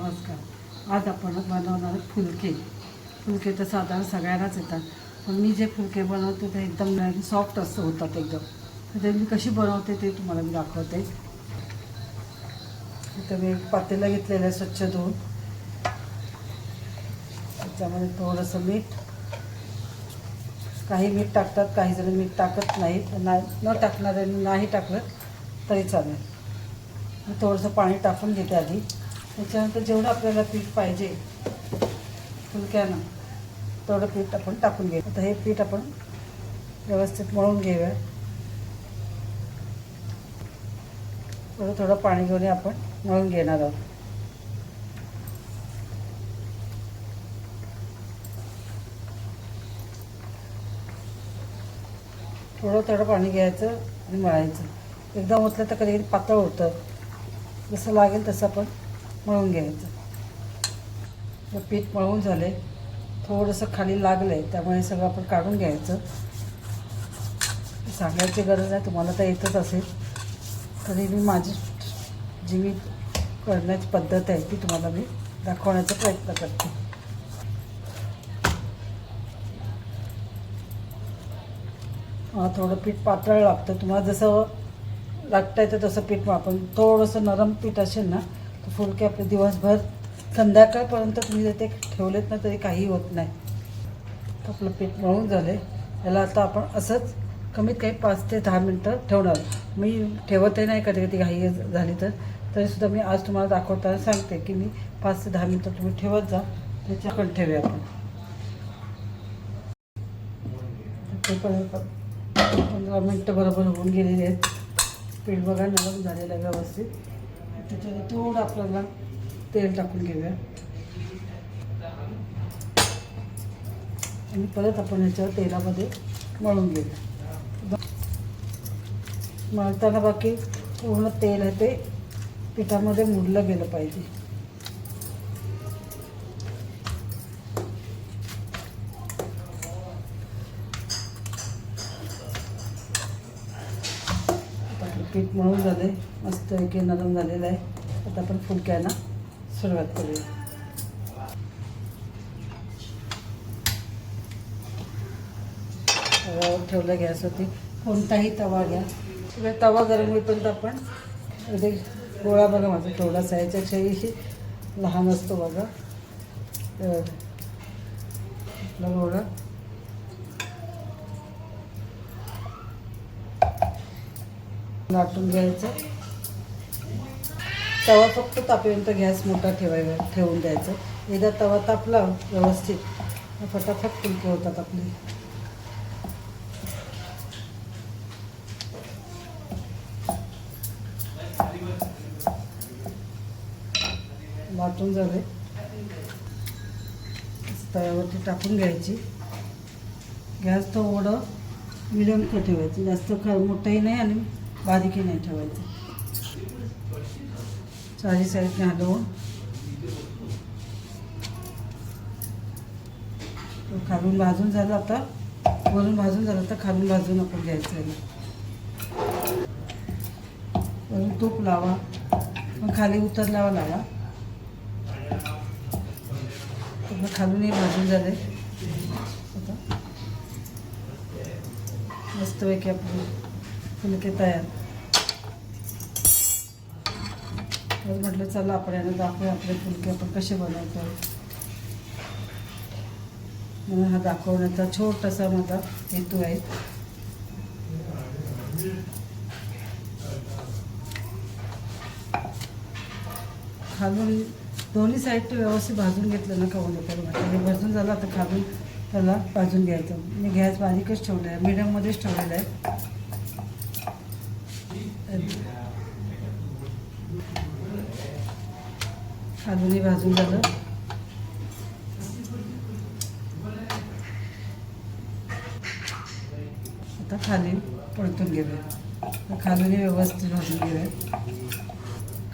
नमस्कार. आज आपण बनवणार फुलके. फुलके तर साधारण सगळ्यांनाच येतात, पण मी जे फुलके बनवते ते एकदम सॉफ्ट असं होतात एकदम. तर ते मी कशी बनवते ते तुम्हाला मी दाखवते. इथं मी एक पातेलं घेतलेलं आहे स्वच्छ धुवून. त्याच्यामध्ये थोडंसं मीठ, काही मीठ टाकतात, काही जण मीठ टाकत नाहीत. न टाकणाऱ्यांनी नाही टाकलं तरी चालेल. मी थोडंसं पाणी टाकून घेते आधी. त्याच्यानंतर जेवढं आपल्याला पीठ पाहिजे फुलक्यानं तेवढं पीठ आपण टाकून घेऊ. आता हे पीठ आपण व्यवस्थित मळून घेऊया. थोडं थोडं पाणी घेऊन आपण मळून घेणार आहोत. थोडं थोडं पाणी घ्यायचं आणि मळायचं. एकदम ओतलं तर कधी पातळ होतं. जसं लागेल तसं आपण मळून घ्यायचं. पीठ मळून झाले, थोडंसं खाली लागलं आहे, त्यामुळे सगळं आपण काढून घ्यायचं. सांगायची गरज आहे, तुम्हाला तर येतच असेल, तरी मी माझी जी मी करण्याची पद्धत आहे ती तुम्हाला मी दाखवण्याचा प्रयत्न करते. थोडं पीठ पातळ लागतं. तुम्हाला जसं लागतं आहे तर तसं पीठ आपण थोडंसं नरम पीठ असेल ना तर फुलके आपले दिवसभर संध्याकाळपर्यंत तुम्ही जर ते ठेवलेत ना तरी काही होत नाही. आपलं पीठ मळून झालं. याला आता आपण असंच कमीत कमी 5 ते 10 मिनटं ठेवणार. मी ठेवतही नाही कधी कधी घाई झाली तर, तरीसुद्धा मी आज तुम्हाला दाखवताना सांगते की मी 5 ते 10 मिनटं तुम्ही ठेवत जा. त्याच्याकडे ठेवूया आपण. ते 15 मिनटं बरोबर होऊन गेलेली आहेत. पीठ बघा नरम झालेलं आहे व्यवस्थित. त्याच्यावर थोडं आपल्याला तेल टाकून घेऊया आणि परत आपण ह्याच्यावर तेलामध्ये मळून घेऊया. मळताना बाकी पूर्ण तेल आहे ते पिठामध्ये मुरलं गेलं पाहिजे. पीठ मळून झाले, मस्त एक नरम झालेलं आहे. आता आपण फुलक्यांना सुरुवात करूया. तव्यावर ठेवलं गॅसवरती. कोणताही तवा घ्या. तवा गरम होईपर्यंत आपण इथे गोळा बघा माझा थोडासा याच्यापेक्षाही लहान असतो बघा. आपला गोळा लाटून घ्यायचं. तवा फक्त तापेपर्यंत गॅस मोठा ठेवून द्यायचं. एकदा तवा तापला व्यवस्थित फटाफट फुलके होतात आपले. लाटून झाले, तव्यावरती टाकून घ्यायची. गॅस थोडं मिडियम ठेवायचं, जास्त मोठंही नाही आणि बारीकही नाही ठेवायचं. चारी साईडने हलवून खालून भाजून झालं. आता वरून भाजून झालं तर खालून भाजून आपण घ्यायचं आहे. वरून तूप लावा, मग खाली उतरल्यावर लावा. खालूनही भाजून झाले. आता मस्तपैकी आपले फुलके तयार. तर म्हटलं चला आपण यांना दाखवूया आपले फुलके आपण कसे बनवतो. म्हणून हा दाखवण्याचा छोटासा माझा हेतू आहे. खालून दोन्ही साईड व्यवस्थित भाजून घेतलं ना खाऊन येतं. हे भाजून झालं. आता खालून त्याला भाजून घ्यायचं. मी गॅस बारीकच ठेवला आहे, मीडियममध्येच ठेवलेला आहे. खालूनही भाजून झालं. आता खाली परतून घेऊया. खालूनही व्यवस्थित भाजून घेऊया.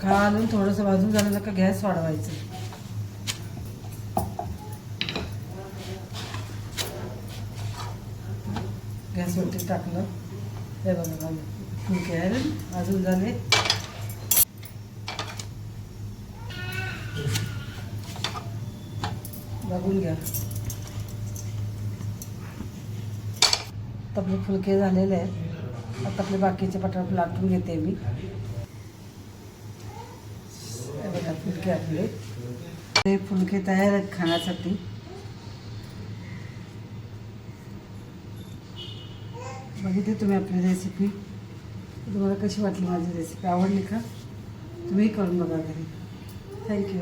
खालून थोडंसं भाजून झालं ना का गॅस वाढवायचं. गॅसवरती टाकलं. हे बघा फुलके आहे भाजून झाले. बघून घ्या. आता आपले फुलके झालेले आहेत. आता आपले बाकीचे बटाटे लाटून घेते मी. हे बघा फुलके आपले, ते फुलके तयार आहेत खाण्यासाठी. बघितली तुम्ही आपली रेसिपी. तुम्हाला कशी वाटली माझी रेसिपी? आवडली का? तुम्ही करून बघा घरी. थँक्यू.